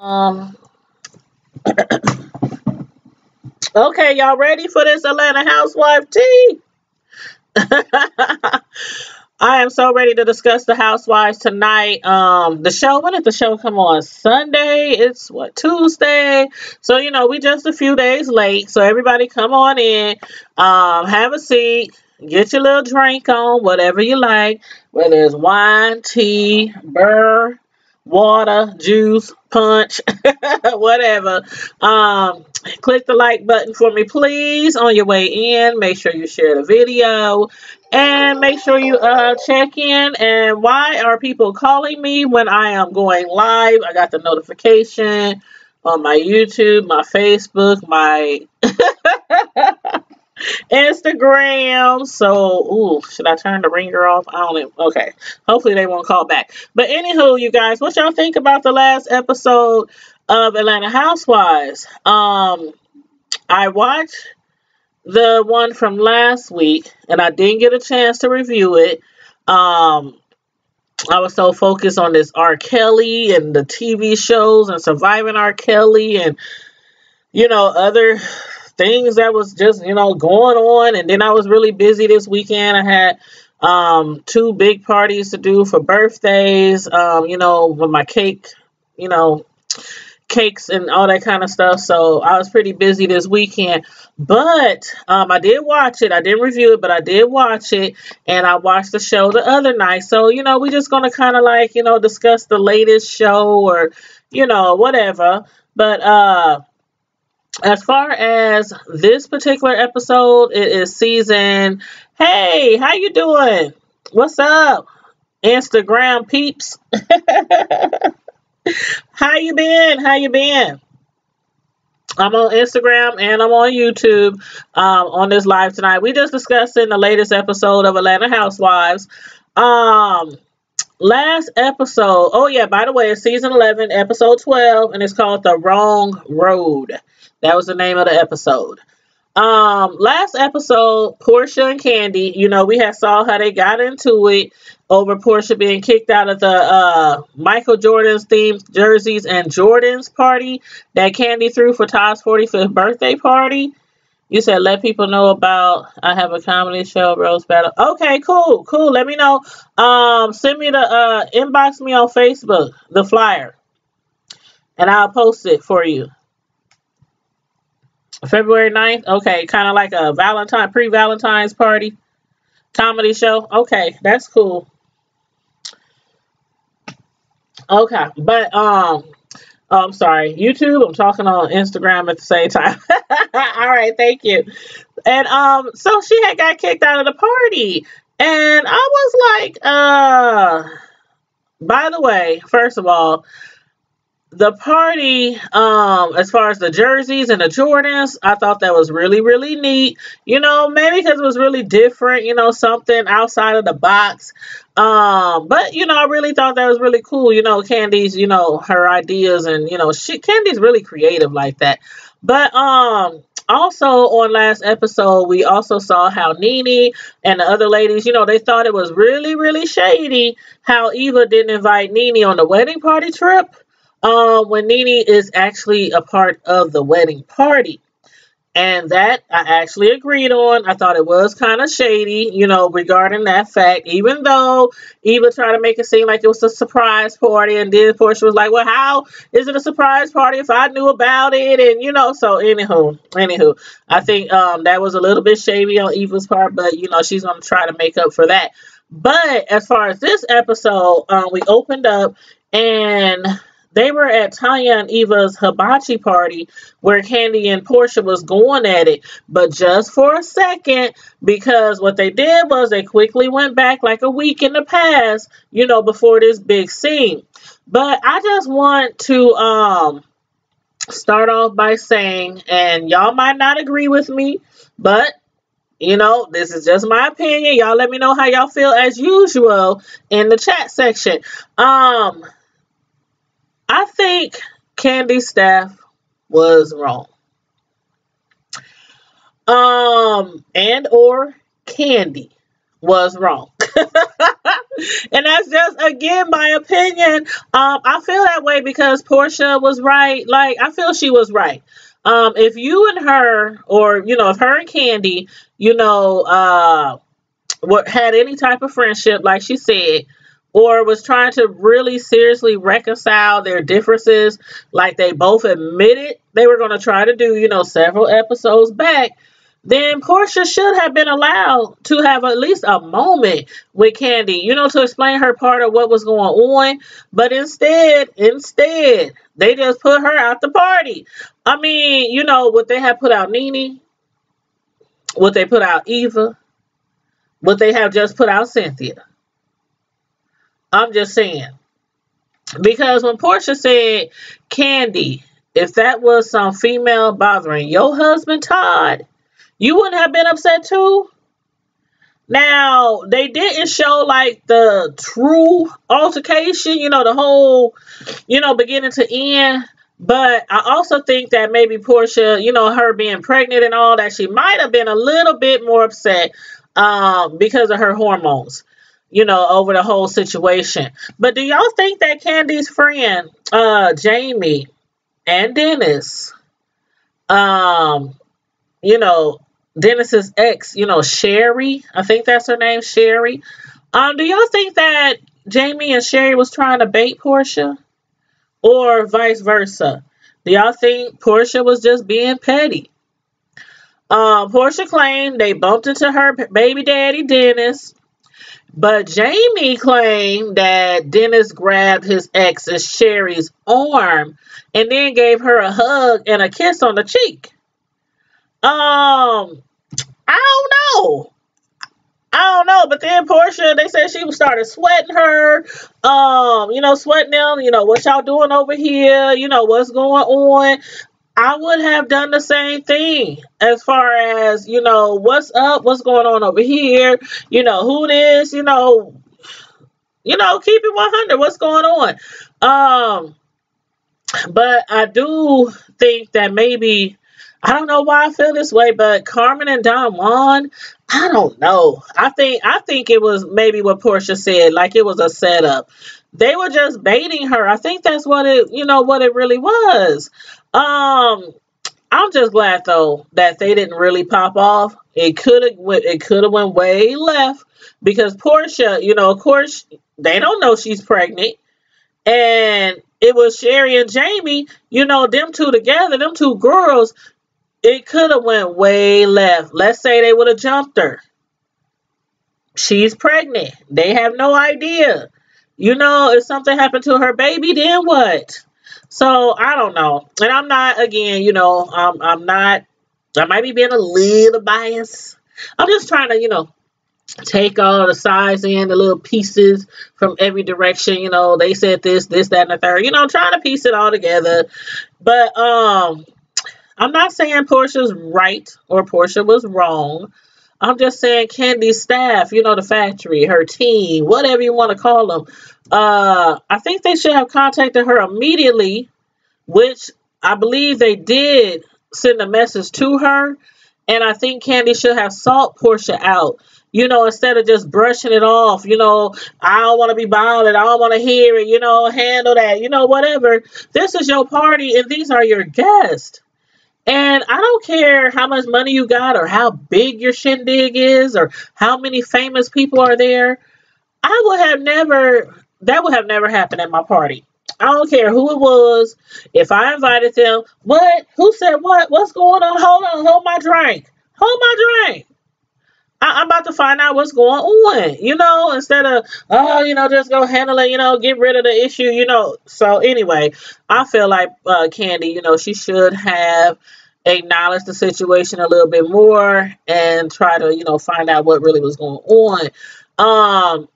Um, okay, y'all ready for this Atlanta Housewife tea? I am so ready to discuss the Housewives tonight. The show, when did the show come on? Sunday? It's what, Tuesday? So, we just a few days late. So everybody come on in, have a seat, get your little drink on, whatever you like, whether it's wine, tea, burr, water, juice, punch, whatever. Click the like button for me, please, on your way in. Make sure you share the video. And make sure you check in. And why are people calling me when I am going live? I got the notification on my YouTube, my Facebook, my Instagram. So, should I turn the ringer off? I don't know. Okay. Hopefully they won't call back. But anywho, you guys, what y'all think about the last episode of Atlanta Housewives? I watched the one from last week, and I didn't get a chance to review it. I was so focused on this R. Kelly and the TV shows and surviving R. Kelly and, other things that was just, going on. And then I was really busy this weekend. I had two big parties to do for birthdays, with my cake, cakes and all that kind of stuff. So I was pretty busy this weekend, but I did watch it. I didn't review it, but I did watch it, and I watched the show the other night. So, we're just going to kind of like, discuss the latest show or, whatever. But as far as this particular episode, it is season. Hey, how you doing? What's up, Instagram peeps? How you been? How you been? I'm on Instagram and I'm on YouTube on this live tonight. We just discussing the latest episode of Atlanta Housewives. Last episode. Oh yeah, by the way, it's season 11, episode 12, and it's called The Wrong Road. That was the name of the episode. Last episode, Portia and Candy, we had saw how they got into it over Portia being kicked out of the Michael Jordan's themed jerseys and Jordan's party that Candy threw for Todd's 45th birthday party. You said let people know about I have a comedy show, Rose Battle. Okay, cool. Let me know. Send me the inbox me on Facebook, the flyer, and I'll post it for you. February 9th? Okay, kind of like a pre-Valentine's party comedy show. Okay, that's cool. Okay, but I'm sorry, YouTube, I'm talking on Instagram at the same time. All right, thank you. And so she had got kicked out of the party, and I was like, by the way, first of all, the party, as far as the jerseys and the Jordans, I thought that was really, really neat. Maybe because it was really different, something outside of the box. But, I really thought that was really cool. Candy's, her ideas and, Candy's really creative like that. But, also on last episode, we also saw how Nene and the other ladies, they thought it was really, really shady how Eva didn't invite Nene on the wedding party trip. When Nene is actually a part of the wedding party. And that I actually agreed on. I thought it was kind of shady, regarding that fact, even though Eva tried to make it seem like it was a surprise party. And then Portia was like, well, how is it a surprise party if I knew about it? And, so anywho, I think that was a little bit shady on Eva's part, but, she's going to try to make up for that. But as far as this episode, we opened up and they were at Tanya and Eva's hibachi party where Candy and Portia was going at it, but just for a second, because what they did was they quickly went back like a week in the past, before this big scene. But I just want to start off by saying, and y'all might not agree with me, but this is just my opinion. Y'all let me know how y'all feel as usual in the chat section. I think Candy's staff was wrong. And or Candy was wrong. And that's just again my opinion. I feel that way because Portia was right. Like I feel she was right. If you and her, or if her and Candy, what had any type of friendship, like she said, or was trying to really seriously reconcile their differences, like they both admitted they were going to try to do, several episodes back, then Portia should have been allowed to have at least a moment with Candy, to explain her part of what was going on. But instead, they just put her out the party. I mean, what they had put out Nene, what they put out Eva, what they have just put out Cynthia. I'm just saying. Because when Portia said, Candy, if that was some female bothering your husband, Todd, you wouldn't have been upset too? Now, they didn't show like the true altercation, the whole, beginning to end. But I also think that maybe Portia, her being pregnant and all that, she might have been a little bit more upset because of her hormones, over the whole situation. But do y'all think that Candy's friend, Jamie and Dennis, Dennis's ex, Sherry, I think that's her name, Sherry. Do y'all think that Jamie and Sherry was trying to bait Portia? Or vice versa? Do y'all think Portia was just being petty? Portia claimed they bumped into her baby daddy, Dennis. But Jamie claimed that Dennis grabbed his ex's Sherry's arm and then gave her a hug and a kiss on the cheek. I don't know. But then Portia, they said she started sweating her, sweating them, what y'all doing over here, what's going on. I would have done the same thing as far as, what's up, what's going on over here, who it is, keep it 100, what's going on. But I do think that maybe, I don't know why I feel this way, but Carmen and Don Juan, I don't know. I think it was maybe what Portia said, like it was a setup. They were just baiting her. I think that's what it really was. I'm just glad though that they didn't really pop off. It could have went way left because Portia, of course, they don't know she's pregnant. And it was Sherry and Jamie, them two together, them two girls. It could have went way left. Let's say they would have jumped her. She's pregnant. They have no idea. If something happened to her baby, then what? So, I don't know. And I'm not, again, I'm not, I might be being a little biased. I'm just trying to, take all the sides in, the little pieces from every direction. They said this, that, and the third. Trying to piece it all together. But, I'm not saying Portia's right or Portia was wrong. I'm just saying Candy's staff, the factory, her team, whatever you want to call them. I think they should have contacted her immediately, which I believe they did send a message to her. And I think Candy should have sought Portia out, instead of just brushing it off. I don't want to be bothered. I don't want to hear it, handle that, whatever. This is your party and these are your guests. And I don't care how much money you got or how big your shindig is or how many famous people are there. That would have never happened at my party. I don't care who it was. If I invited them, what? Who said what? What's going on? Hold my drink. I'm about to find out what's going on, instead of, just go handle it, get rid of the issue, So anyway, I feel like Candy, she should have acknowledged the situation a little bit more and try to, find out what really was going on.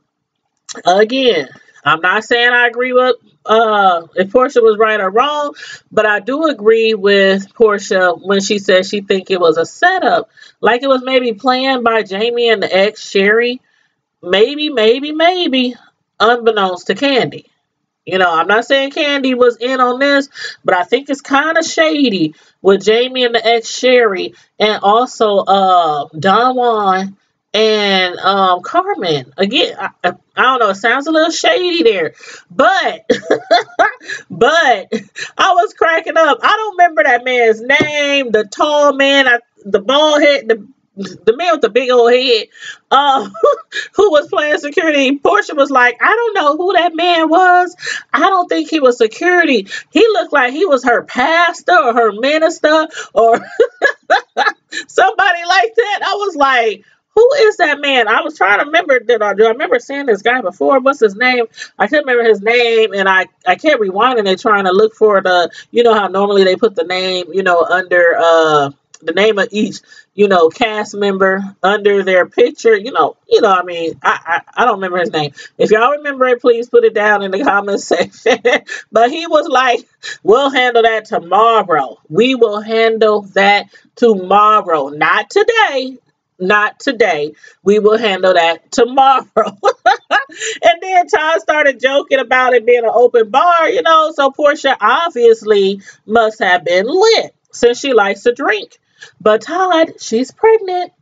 Again, I'm not saying I agree with if Portia was right or wrong, but I do agree with Portia when she said she think it was a setup, like it was maybe planned by Jamie and the ex Sherry, maybe, unbeknownst to Candy. I'm not saying Candy was in on this, but I think it's kind of shady with Jamie and the ex Sherry and also Don Juan and Carmen. Again, I don't know, it sounds a little shady there, but but I was cracking up. I don't remember that man's name, the tall man, the bald head, the man with the big old head, uh, who was playing security. Portia was like, I don't know who that man was. I don't think he was security. He looked like he was her pastor or her minister or somebody like that. I was like, who is that man? I was trying to remember, do I remember seeing this guy before? What's his name? I couldn't remember his name, and I kept rewinding it trying to look for the, how normally they put the name, under the name of each, cast member under their picture, I mean, I don't remember his name. If y'all remember it, please put it down in the comments section. But he was like, we'll handle that tomorrow. We will handle that tomorrow. Not today. Not today. We will handle that tomorrow. And then Todd started joking about it being an open bar, so Portia obviously must have been lit since she likes to drink. But Todd, she's pregnant,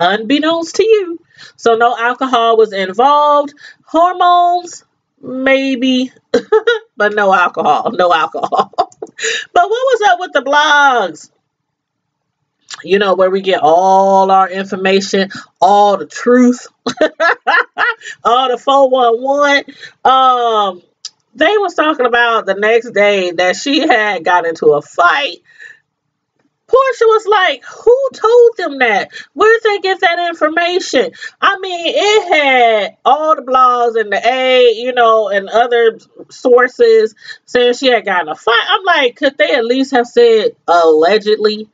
unbeknownst to you. So no alcohol was involved. Hormones, maybe, but no alcohol. No alcohol. But what was up with the blogs? Where we get all our information, all the truth, all the 411. They was talking about the next day that she had got into a fight. Portia was like, who told them that? Where did they get that information? I mean, it had all the blogs and the and other sources saying she had gotten a fight. I'm like, could they at least have said allegedly?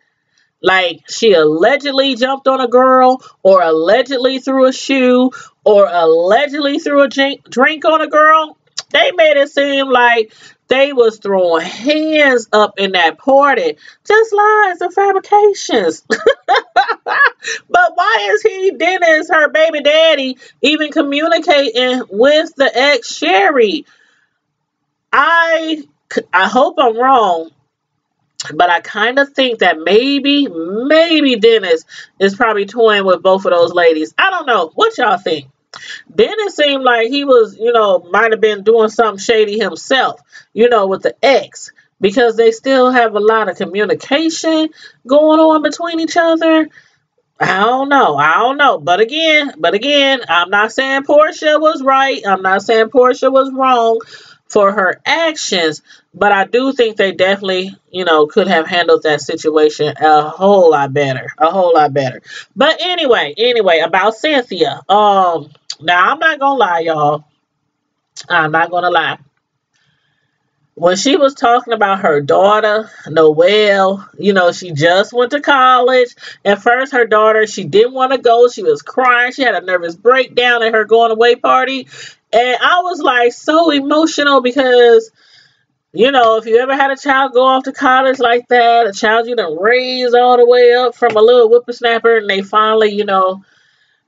Like, she allegedly jumped on a girl, or allegedly threw a shoe, or allegedly threw a drink on a girl. They made it seem like they was throwing hands up in that party. Just lies and fabrications. But why is Dennis, her baby daddy, even communicating with the ex Sherry? I hope I'm wrong, but I kind of think that maybe Dennis is probably toying with both of those ladies. I don't know. What y'all think? Dennis seemed like he was, might have been doing something shady himself, with the ex, because they still have a lot of communication going on between each other. I don't know. But again, I'm not saying Portia was right. I'm not saying Portia was wrong for her actions, but I do think they definitely, could have handled that situation a whole lot better. But anyway, about Cynthia. Now I'm not gonna lie, y'all. I'm not gonna lie. When she was talking about her daughter, Noelle, she just went to college. At first, her daughter, she didn't want to go. She was crying. She had a nervous breakdown at her going away party. And I was like so emotional because, if you ever had a child go off to college like that, a child you done raised all the way up from a little whippersnapper, and they finally,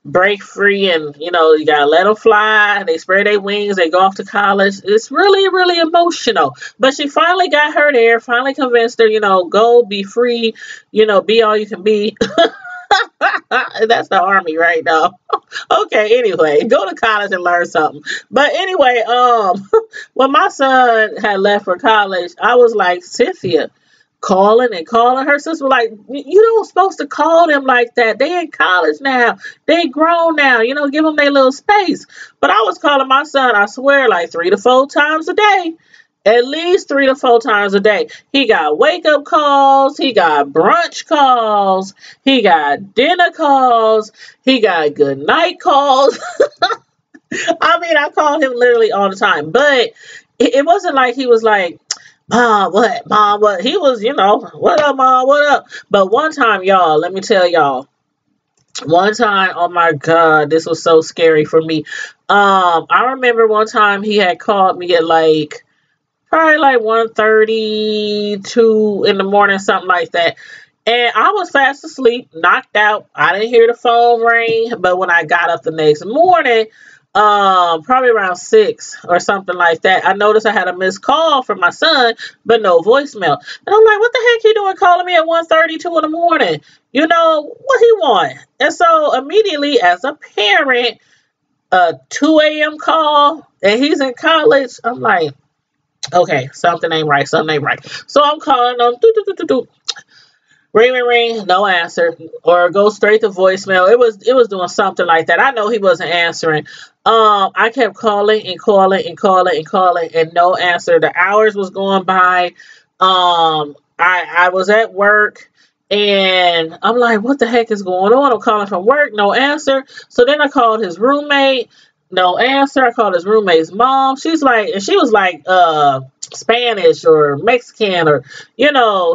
break free and, you gotta let them fly. They spread their wings. They go off to college. It's really, really emotional. But she finally got her there, finally convinced her, go be free, be all you can be. That's the army right now. Okay, anyway, go to college and learn something. But anyway, when my son had left for college, I was like, Cynthia, calling. Her sister was like, you don't supposed to call them like that. They in college now. They grown now. Give them their little space. But I was calling my son, I swear, like 3 to 4 times a day. At least 3 to 4 times a day. He got wake-up calls. He got brunch calls. He got dinner calls. He got good night calls. I mean, I called him literally all the time. But it wasn't like he was like, Mom, what? Mom, what? He was, what up, Mom? What up? But one time, y'all, let me tell y'all. One time, oh my God, this was so scary for me. I remember one time he had called me at probably 1:32 in the morning, something like that. And I was fast asleep, knocked out. I didn't hear the phone ring. But when I got up the next morning, probably around 6 or something like that. I noticed I had a missed call from my son, but no voicemail. And I'm like, what the heck you doing calling me at 1:32 in the morning? You know, what he want? And so immediately as a parent, a 2 a.m. call, and he's in college, I'm like, okay, something ain't right, something ain't right. So I'm calling him, ring, ring, ring, no answer, or go straight to voicemail. It was doing something like that. I know he wasn't answering. I kept calling and calling and calling and calling, and no answer. The hours was going by. I was at work, and I'm like, what the heck is going on? I'm calling from work, no answer. So then I called his roommate, no answer. I called his roommate's mom. She was like Spanish or Mexican or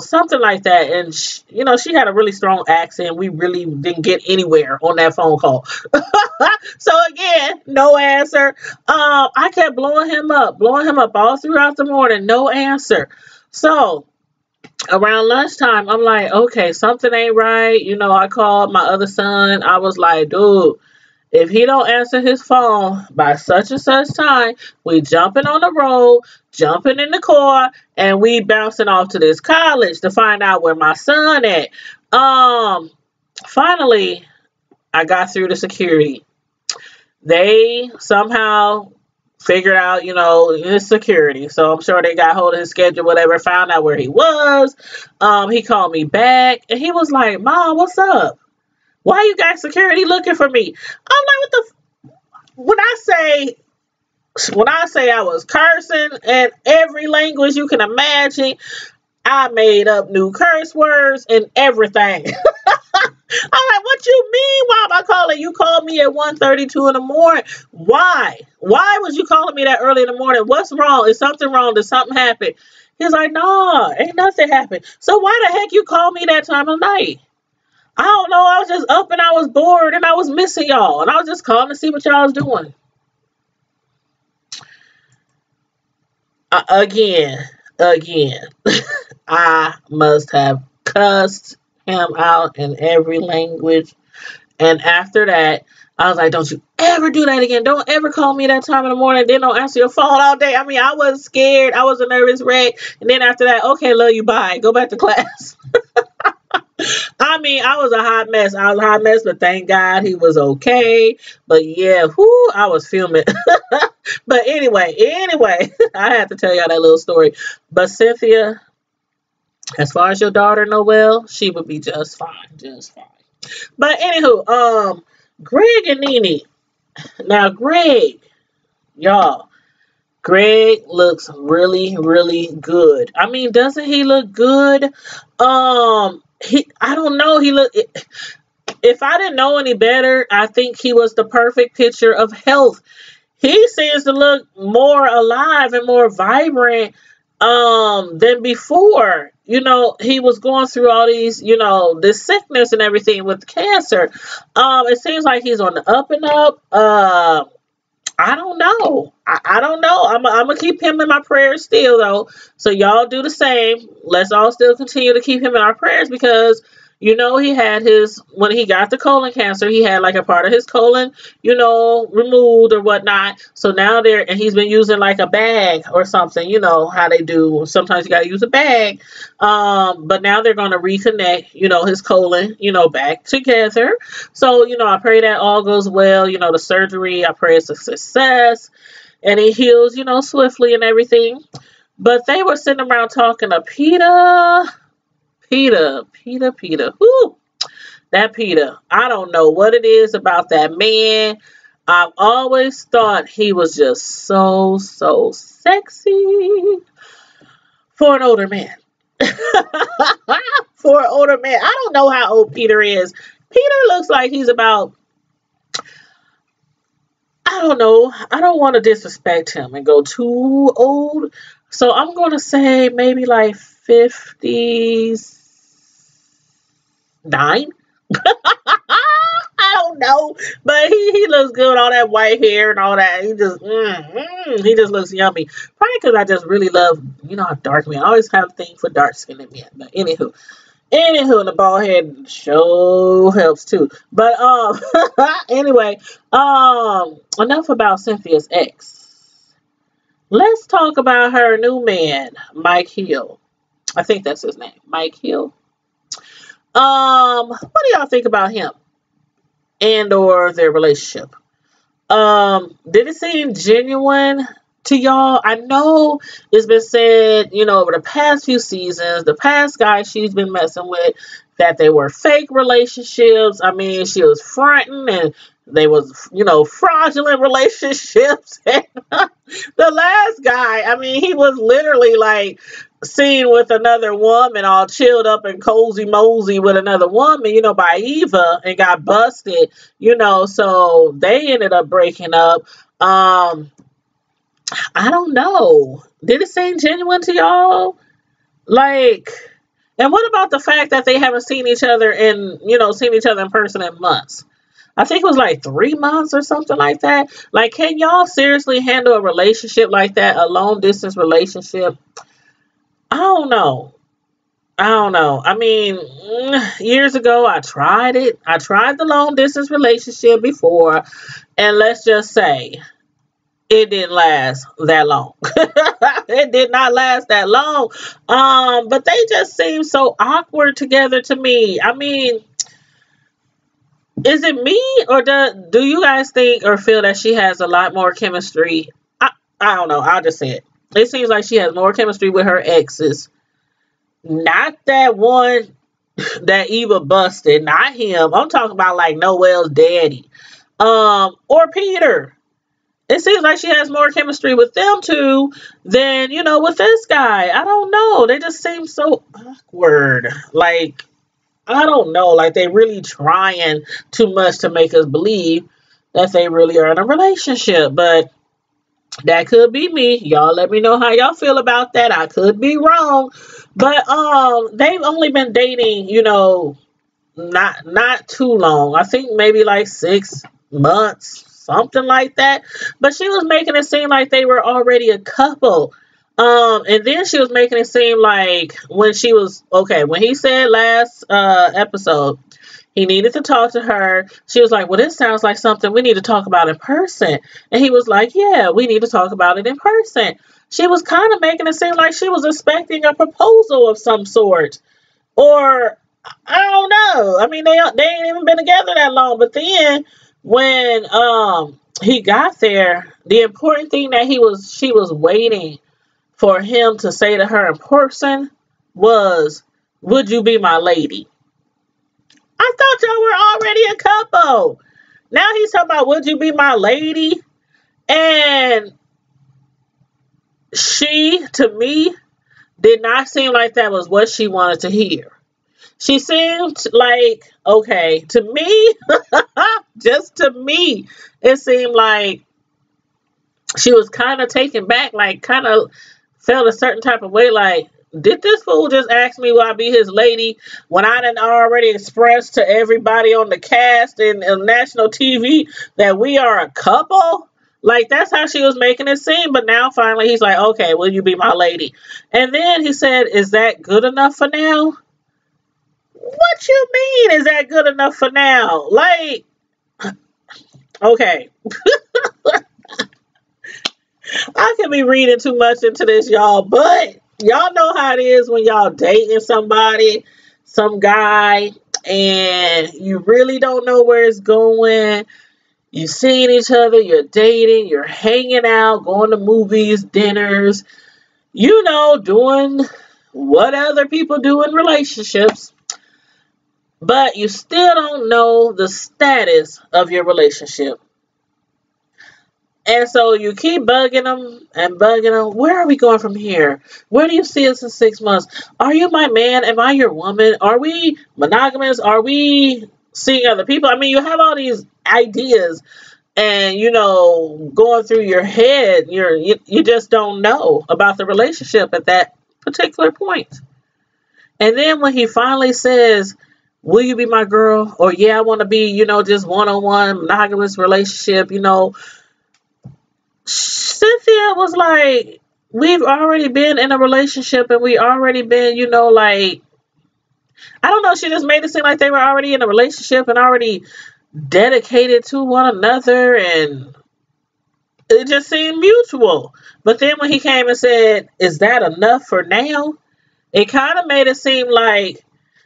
something like that. And she had a really strong accent. We really didn't get anywhere on that phone call. So again, no answer. I kept blowing him up all throughout the morning, no answer. So around lunchtime, I'm like, okay, something ain't right. I called my other son. I was like, dude, if he don't answer his phone by such and such time, we jumping on the road, jumping in the car, and we bouncing off to this college to find out where my son at. Finally, I got through to security. They somehow figured out, his security. So I'm sure they got hold of his schedule, whatever, found out where he was. He called me back, and he was like, Mom, what's up? Why you got security looking for me? I'm like, what the? When I say I was cursing in every language you can imagine, I made up new curse words and everything. I'm like, what you mean? Why am I calling? You called me at 1:32 in the morning. Why? Why was you calling me that early in the morning? What's wrong? Is something wrong? Did something happen? He's like, nah, ain't nothing happened. So why the heck you called me that time of night? I don't know. I was just up and I was bored and I was missing y'all. And I was just calling to see what y'all was doing. Again, I must have cussed him out in every language. And after that, I was like, don't you ever do that again. Don't ever call me that time in the morning. Then don't answer your phone all day. I mean, I was scared. I was a nervous wreck. And then after that, okay, love you, bye. Go back to class. I mean, I was a hot mess. But thank God he was okay. But yeah, I was fuming. But anyway, I had to tell y'all that little story. But Cynthia, as far as your daughter Noelle, she would be just fine. But anywho, Greg and Nene. Now, Greg looks really, really good. I mean, doesn't he look good? I don't know. If I didn't know any better, I think he was the perfect picture of health. He seems to look more alive and more vibrant than before. He was going through all these, this sickness and everything with cancer. It seems like he's on the up and up. I don't know. I don't know. I'm going to keep him in my prayers still, though. So y'all do the same. Let's all still continue to keep him in our prayers because, he had when he got the colon cancer, he had like a part of his colon, removed or whatnot. So now and he's been using like a bag or something, how they do. Sometimes you got to use a bag. But now they're going to reconnect, his colon, back together. So, I pray that all goes well. The surgery, I pray it's a success and he heals, swiftly and everything. But they were sitting around talking to Peter. Whoo, that Peter. I don't know what it is about that man. I've always thought he was just so sexy for an older man. For an older man. I don't know how old Peter is. Peter looks like he's about, I don't know. I don't want to disrespect him and go too old. So I'm going to say maybe like 59. I don't know, but he looks good, all that white hair and all that. He just looks yummy. Probably because I just really love, how dark men. I always have a thing for dark skinned men. But anywho, Anywho, the bald head show helps too. But anyway, enough about Cynthia's ex. Let's talk about her new man, Mike Hill. I think that's his name, Mike Hill. What do y'all think about him and or their relationship? Did it seem genuine to y'all? I know it's been said, over the past few seasons, the past guy she's been messing with, that they were fake relationships. I mean, she was fronting and they was, fraudulent relationships. And the last guy, I mean, he was literally like seen with another woman, all chilled up and cozy mosey with another woman, by Eva, and got busted, so they ended up breaking up. I don't know. Did it seem genuine to y'all? Like, and what about the fact that they haven't seen each other in person in months? I think it was like 3 months or something like that. Like, can y'all seriously handle a relationship like that, a long distance relationship? I don't know. I mean, years ago, I tried it. I tried the long distance relationship before, and let's just say it didn't last that long. It did not last that long. But they just seem so awkward together to me. I mean, is it me, or do you guys think or feel that she has a lot more chemistry? I don't know. I'll just say it. It seems like she has more chemistry with her exes. Not that one that Eva busted. Not him. I'm talking about like Noel's daddy. Or Peter. It seems like she has more chemistry with them two than, with this guy. I don't know. They just seem so awkward. Like, I don't know. Like, they really trying too much to make us believe that they really are in a relationship. But that could be me. Y'all let me know how y'all feel about that. I could be wrong. But they've only been dating, not too long. I think maybe like 6 months, something like that. But she was making it seem like they were already a couple. And then she was making it seem like when he said last episode he needed to talk to her, she was like, well, this sounds like something we need to talk about in person. And he was like, yeah, we need to talk about it in person. She was kind of making it seem like she was expecting a proposal of some sort. Or, I don't know. I mean, they ain't even been together that long. But then, when he got there, the important thing that she was waiting for him to say to her in person was, would you be my lady? I thought y'all were already a couple. Now he's talking about, would you be my lady? And she, to me, did not seem like that was what she wanted to hear. She seemed like, okay, to me, just to me, it seemed like she was kind of taken back, like kind of felt a certain type of way, like, did this fool just ask me will I be his lady when I done already expressed to everybody on the cast and national TV that we are a couple? Like, that's how she was making it seem. But now finally he's like, okay, will you be my lady? And then he said, is that good enough for now? What you mean, is that good enough for now? Like, okay. I could be reading too much into this, y'all, but y'all know how it is when y'all dating somebody, some guy, and you really don't know where it's going. You seeing each other, you're dating, you're hanging out, going to movies, dinners, doing what other people do in relationships. But you still don't know the status of your relationship. And so you keep bugging them and bugging them. Where are we going from here? Where do you see us in 6 months? Are you my man? Am I your woman? Are we monogamous? Are we seeing other people? I mean, you have all these ideas and, going through your head. You just don't know about the relationship at that particular point. And then when he finally says, will you be my girl? Or, yeah, I want to be, just one-on-one monogamous relationship, Cynthia was like, we've already been in a relationship and we already been, I don't know. She just made it seem like they were already in a relationship and already dedicated to one another, and it just seemed mutual. But then when he came and said, "Is that enough for now?" It kind of made it seem like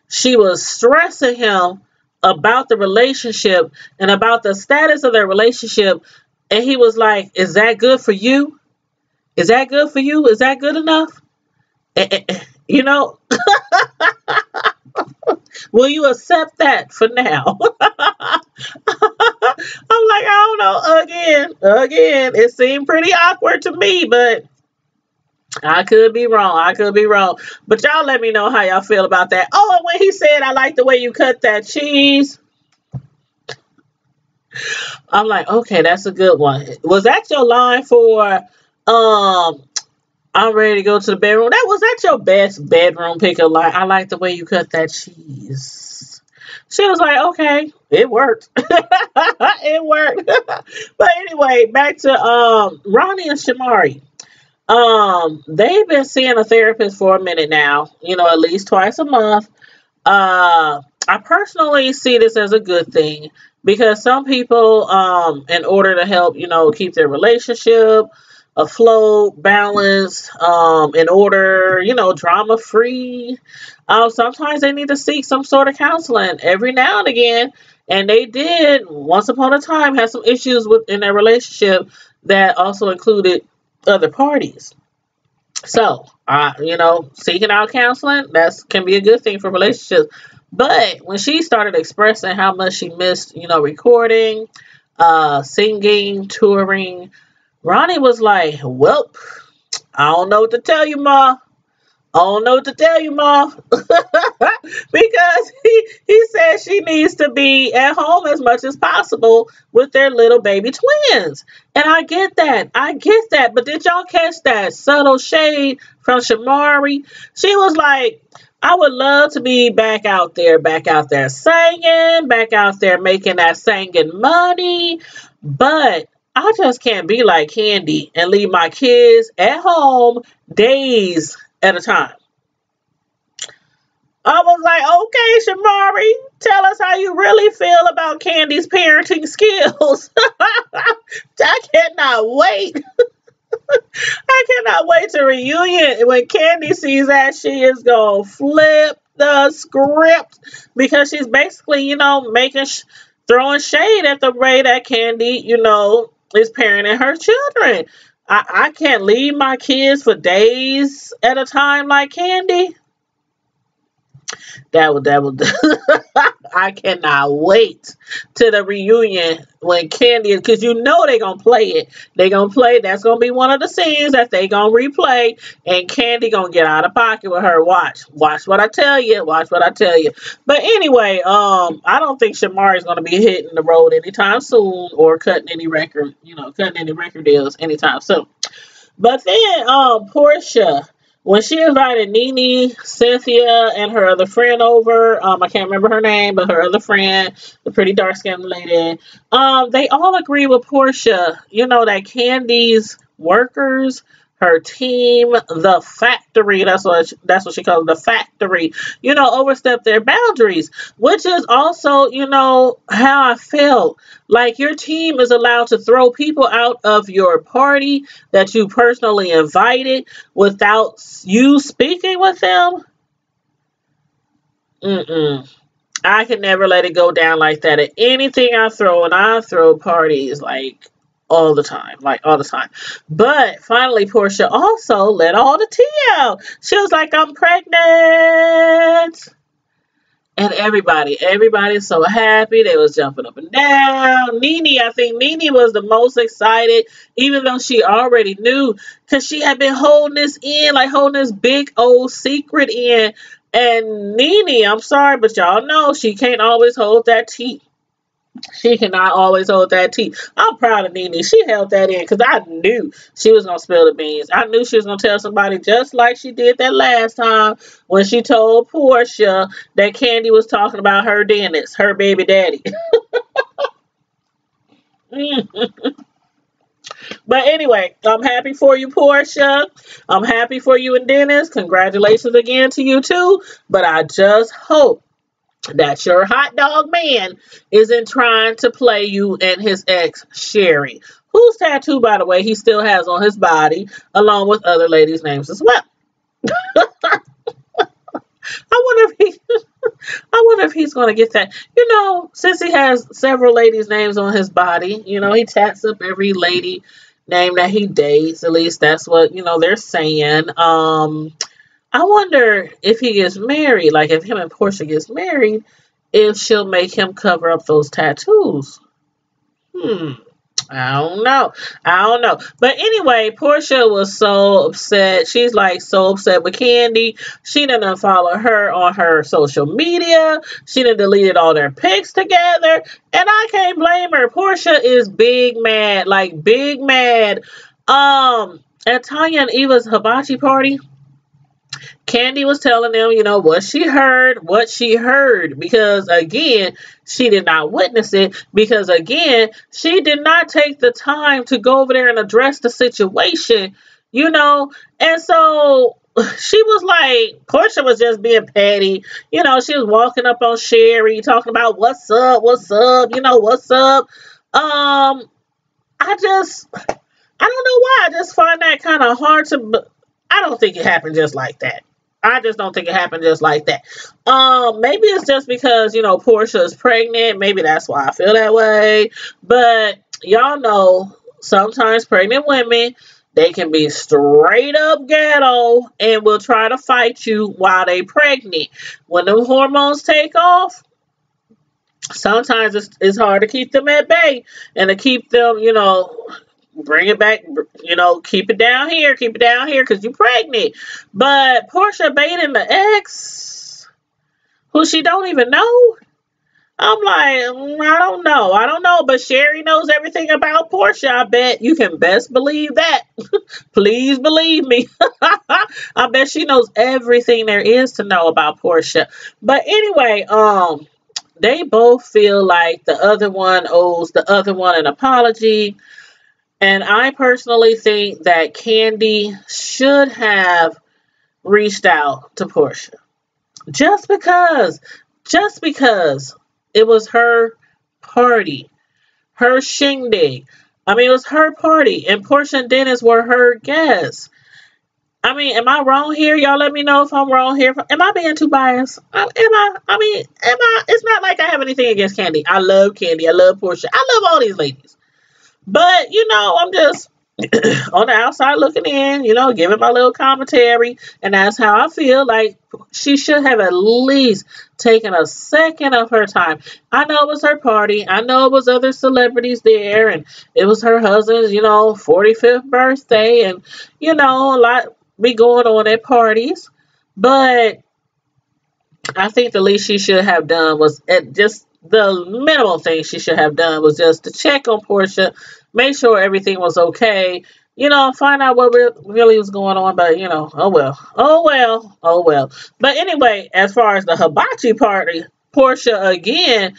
she was stressing him about the relationship and about the status of their relationship. And he was like, "Is that good for you? Is that good for you? Is that good enough? You know, will you accept that for now?" I'm like, I don't know. Again, it seemed pretty awkward to me, but I could be wrong. I could be wrong. But y'all let me know how y'all feel about that. Oh, and when he said, "I like the way you cut that cheese," I'm like, okay, that's a good one. Was that your line for I'm ready to go to the bedroom? Was that your best bedroom pickup line? "I like the way you cut that cheese." She was like, okay, it worked. It worked. But anyway, back to Ronnie and Shamari. They've been seeing a therapist for a minute now, at least twice a month. I personally see this as a good thing because some people, in order to help, keep their relationship afloat, balanced, in order, drama free, sometimes they need to seek some sort of counseling every now and again. And they did, once upon a time, have some issues in their relationship that also included other parties. So, seeking out counseling, can be a good thing for relationships. But when she started expressing how much she missed, recording, singing, touring, Ronnie was like, "Well, I don't know what to tell you, Ma. I don't know what to tell you, Ma." Because he said she needs to be at home as much as possible with their little baby twins. And I get that. But did y'all catch that subtle shade from Shamari? She was like, "I would love to be back out there singing, back out there making that singing money. But I just can't be like Candy and leave my kids at home days at a time." I was like, okay, Shamari, tell us how you really feel about Candy's parenting skills. I cannot wait. I cannot wait to reunion. When Candy sees that, she is going to flip the script because she's basically, throwing shade at the way that Candy, is parenting her children. I can't leave my kids for days at a time like Candy. That would I cannot wait to the reunion when Candy, because they're gonna play it. They're gonna play, that's gonna be one of the scenes that they gonna replay, and Candy gonna get out of pocket with her. Watch what I tell you. But anyway, I don't think Shamari's gonna be hitting the road anytime soon or cutting any record deals anytime soon. But then Portia, when she invited Nene, Cynthia, and her other friend over, I can't remember her name, but her other friend, the pretty dark-skinned lady, they all agree with Portia, that Candy's workers, her team, the factory, that's what she calls it, the factory, overstep their boundaries, which is also, how I felt. Like, your team is allowed to throw people out of your party that you personally invited without you speaking with them. I can never let it go down like that. At anything I throw, and I throw parties like all the time. But finally, Portia also let all the tea out. She was like, "I'm pregnant." And everybody's so happy. They was jumping up and down. I think Nene was the most excited, even though she already knew, because she had been holding this in, like holding this big old secret in. And Nene, I'm sorry, but y'all know she can't always hold that tea. She cannot always hold that tea. I'm proud of Nene. She held that in because I knew she was going to spill the beans. I knew she was going to tell somebody just like she did that last time when she told Portia that Candy was talking about her dentist, her baby daddy. But anyway, I'm happy for you, Portia. I'm happy for you and Dennis. Congratulations again to you too. But I just hope that your hot dog man isn't trying to play you and his ex, Sherry, whose tattoo, by the way, he still has on his body, along with other ladies' names as well. I wonder if he, I wonder if he's going to get that. You know, since he has several ladies' names on his body, you know, he tats up every lady name that he dates. At least that's what, you know, they're saying. I wonder if he gets married, like if him and Portia gets married, if she'll make him cover up those tattoos. Hmm. I don't know. I don't know. But anyway, Portia was so upset. She's like so upset with Candy. She didn't unfollow her on her social media. She done deleted all their pics together. And I can't blame her. Portia is big mad. Like big mad. At Tanya and Eva's hibachi party, Candy was telling them, you know, what she heard, because again, she did not witness it, because again, she did not take the time to go over there and address the situation, you know, and so she was like, Portia was just being petty, you know, she was walking up on Sherry, talking about what's up, you know, what's up, I don't know why, I just find that kind of hard to, I don't think it happened just like that. I just don't think it happened just like that. Maybe it's just because, you know, Portia is pregnant. Maybe that's why I feel that way. But y'all know, sometimes pregnant women, they can be straight up ghetto and will try to fight you while they pregnant. When the hormones take off, sometimes it's hard to keep them at bay and to keep them, you know, bring it back, you know, keep it down here, because you're pregnant. But Portia baiting the ex, who she don't even know. I'm like, I don't know, but Sherry knows everything about Portia. I bet you can best believe that. Please believe me. I bet she knows everything there is to know about Portia. But anyway, they both feel like the other one owes the other one an apology. And I personally think that Candy should have reached out to Portia. Just because it was her party, her shindig. I mean, it was her party, and Portia and Dennis were her guests. I mean, am I wrong here? Y'all let me know if I'm wrong here. Am I being too biased? Am I? I mean, am I? It's not like I have anything against Candy. I love Candy. I love Portia. I love all these ladies. But, you know, I'm just on the outside looking in, you know, giving my little commentary. And that's how I feel. Like, she should have at least taken a second of her time. I know it was her party. I know it was other celebrities there. And it was her husband's, you know, 45th birthday. And, you know, a lot be going on at parties. But I think the least she should have done was just the minimal thing she should have done was just to check on Portia, make sure everything was okay, you know, find out what really was going on. But, you know, oh well, oh well, oh well. But anyway, as far as the hibachi party, Portia again,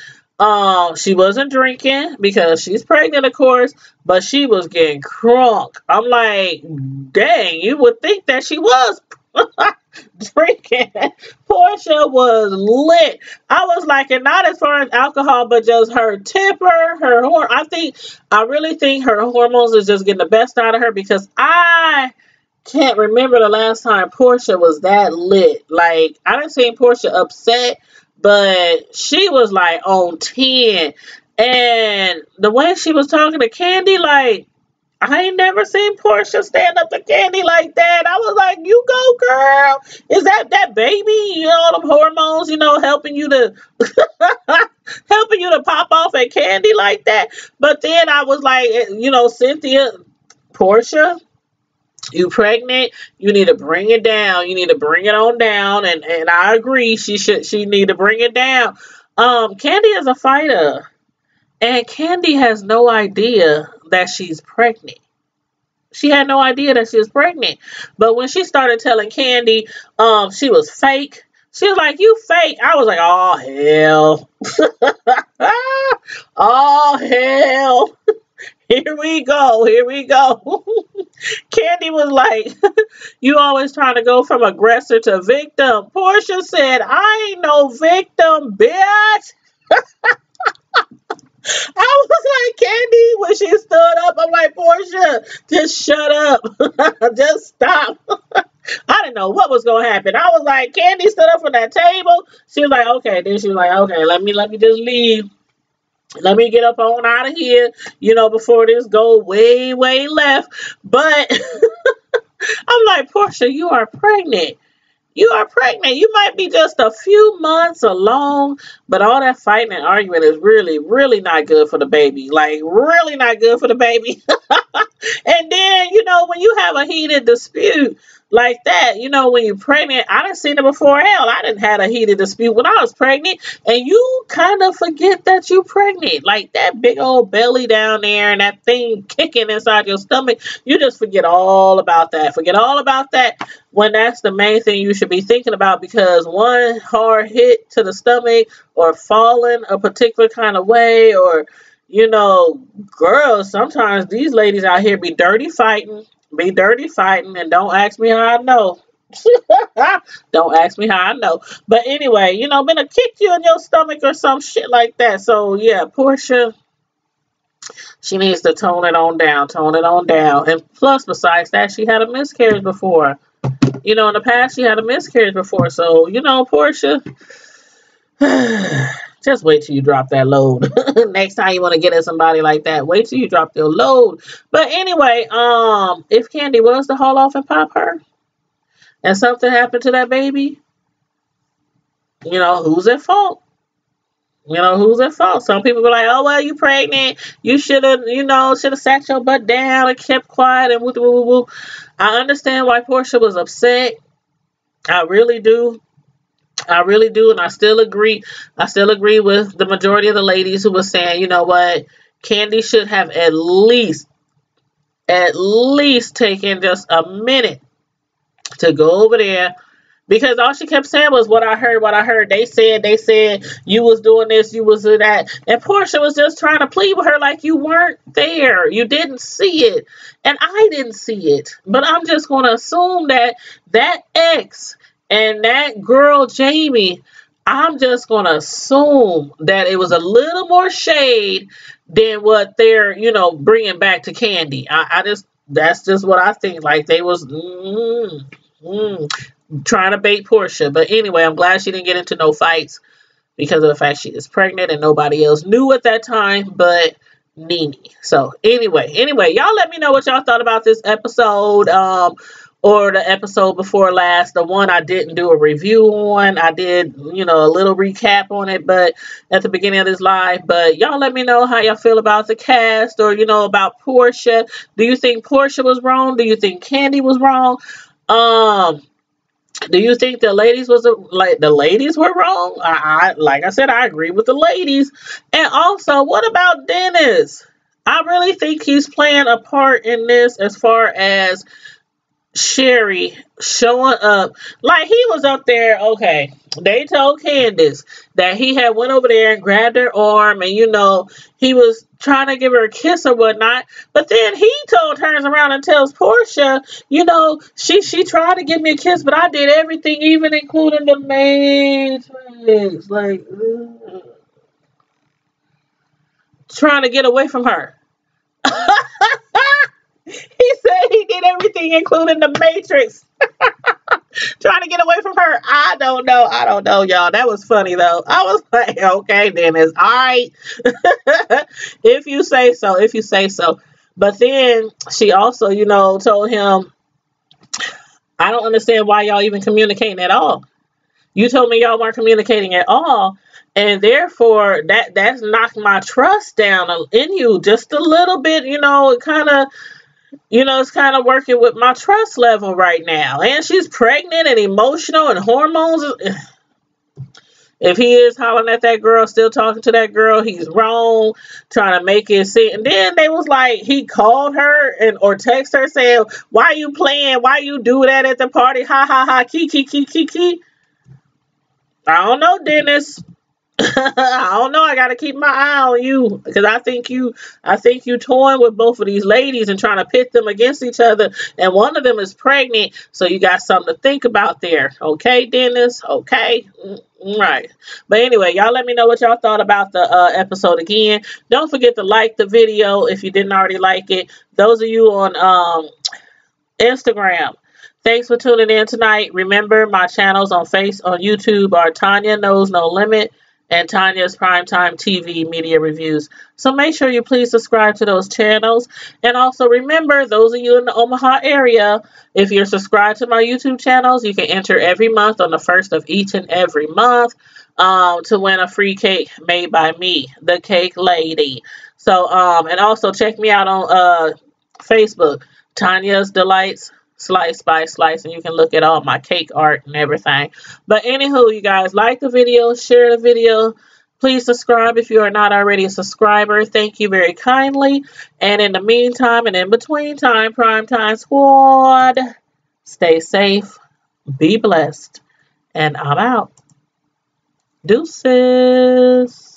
she wasn't drinking because she's pregnant, of course, but she was getting crunk. I'm like, dang, you would think that she was drinking. Portia was lit. I was like, and not as far as alcohol, but just her temper, I really think her hormones is just getting the best out of her, because I can't remember the last time Portia was that lit. Like, I didn't see Portia upset, but she was like on 10. And the way she was talking to Candy, like, I ain't never seen Portia stand up to Candy like that. I was like, you go, girl. Is that baby? You know, them hormones, you know, helping you to helping you to pop off at Candy like that. But then I was like, you know, Cynthia, Portia, you pregnant, you need to bring it down. You need to bring it on down. And I agree, she need to bring it down. Candy is a fighter. And Candy has no idea that she's pregnant. She had no idea that she was pregnant. But when she started telling Candy she was fake, she was like, you fake. I was like, oh, hell. Oh, hell. Here we go. Here we go. Candy was like, you always trying to go from aggressor to victim. Portia said, I ain't no victim, bitch. I was like, Candy, when she stood up, I'm like, Portia, just shut up. Just stop. I didn't know what was going to happen. I was like, Candy stood up from that table. She was like, okay. Then she was like, okay, let me just leave. Let me get up on out of here, before this go way, way left. But I'm like, Portia, you are pregnant. You are pregnant. You might be just a few months along, but all that fighting and arguing is really, really not good for the baby. Like, really not good for the baby. And then, when you have a heated dispute like that, when you're pregnant, I done seen it before. Hell, I done had a heated dispute when I was pregnant, and you kind of forget that you're pregnant. Like that big old belly down there and that thing kicking inside your stomach. You just forget all about that. Forget all about that when that's the main thing you should be thinking about, because one hard hit to the stomach or falling a particular kind of way, or girls, sometimes these ladies out here be dirty fighting, and don't ask me how I know. Don't ask me how I know. But anyway, been kick you in your stomach or some shit like that. So yeah, Portia, she needs to tone it on down. And plus, besides that, she had a miscarriage before. In the past, she had a miscarriage before. So, Portia, just wait till you drop that load. Next time you want to get at somebody like that, wait till you drop your load. But anyway, if Candy was to haul off and pop her, and something happened to that baby, who's at fault? Who's at fault? Some people were like, oh, well, you pregnant. You should have sat your butt down and kept quiet and woo woo woo. I understand why Portia was upset. I really do. And I still agree. With the majority of the ladies who were saying, you know what, Candy should have at least taken just a minute to go over there, because all she kept saying was what I heard. They said you was doing this, you was doing that. And Portia was just trying to plead with her like you weren't there. You didn't see it. And I didn't see it. But I'm just going to assume that ex and that girl, Jamie, I'm just going to assume that it was a little more shade than what they're, bringing back to Candy. That's just what I think. Like they was trying to bait Portia. But anyway, I'm glad she didn't get into no fights because of the fact she is pregnant and nobody else knew at that time but Nene. So anyway, y'all let me know what y'all thought about this episode. Or the episode before last, the one I didn't do a review on. I did, a little recap on it, but at the beginning of this live. But y'all let me know how y'all feel about the cast, or, about Portia. Do you think Portia was wrong? Do you think Candy was wrong? Do you think the ladies were wrong? Like I said, I agree with the ladies. And also, what about Dennis? I really think he's playing a part in this as far as Sherry showing up. Like he was up there. Okay, they told Candace that he had went over there and grabbed her arm, and he was trying to give her a kiss or whatnot. But then he turns around and tells Portia, she tried to give me a kiss, but I did everything, even including the matrix. Like trying to get away from her. He said he did everything, including the Matrix. Trying to get away from her. I don't know, y'all. That was funny, though. I was like, okay, Dennis. All right. If you say so. But then she also, told him, I don't understand why y'all even communicating at all. You told me y'all weren't communicating at all. And therefore, that's knocked my trust down in you just a little bit. It kind of... it's kind of working with my trust level right now. And she's pregnant and emotional and hormones. If he is hollering at that girl, still talking to that girl, he's wrong, trying to make it seem. And then they was like, he called her or text her saying, why you playing? Why you do that at the party? Ha, ha, ha, key. I don't know, Dennis. I don't know. I gotta keep my eye on you because I think you toying with both of these ladies and trying to pit them against each other. And one of them is pregnant, so you got something to think about there. Okay, Dennis. Okay, right. But anyway, y'all let me know what y'all thought about the episode again. Don't forget to like the video if you didn't already like it. Those of you on Instagram. Thanks for tuning in tonight. Remember, my channels on YouTube are Tanya Knows No Limit and Tanya's Primetime TV Media Reviews. So make sure you please subscribe to those channels. And also remember, those of you in the Omaha area, if you're subscribed to my YouTube channels, you can enter every month on the first of each and every month to win a free cake made by me, the Cake Lady. So, and also check me out on Facebook. Tanya's Delights, Slice by Slice, and you can look at all my cake art and everything. But anywho, you guys, like the video, share the video. Please subscribe if you are not already a subscriber. Thank you very kindly. And in the meantime and in between time, Primetime Squad, stay safe, be blessed, and I'm out. Deuces.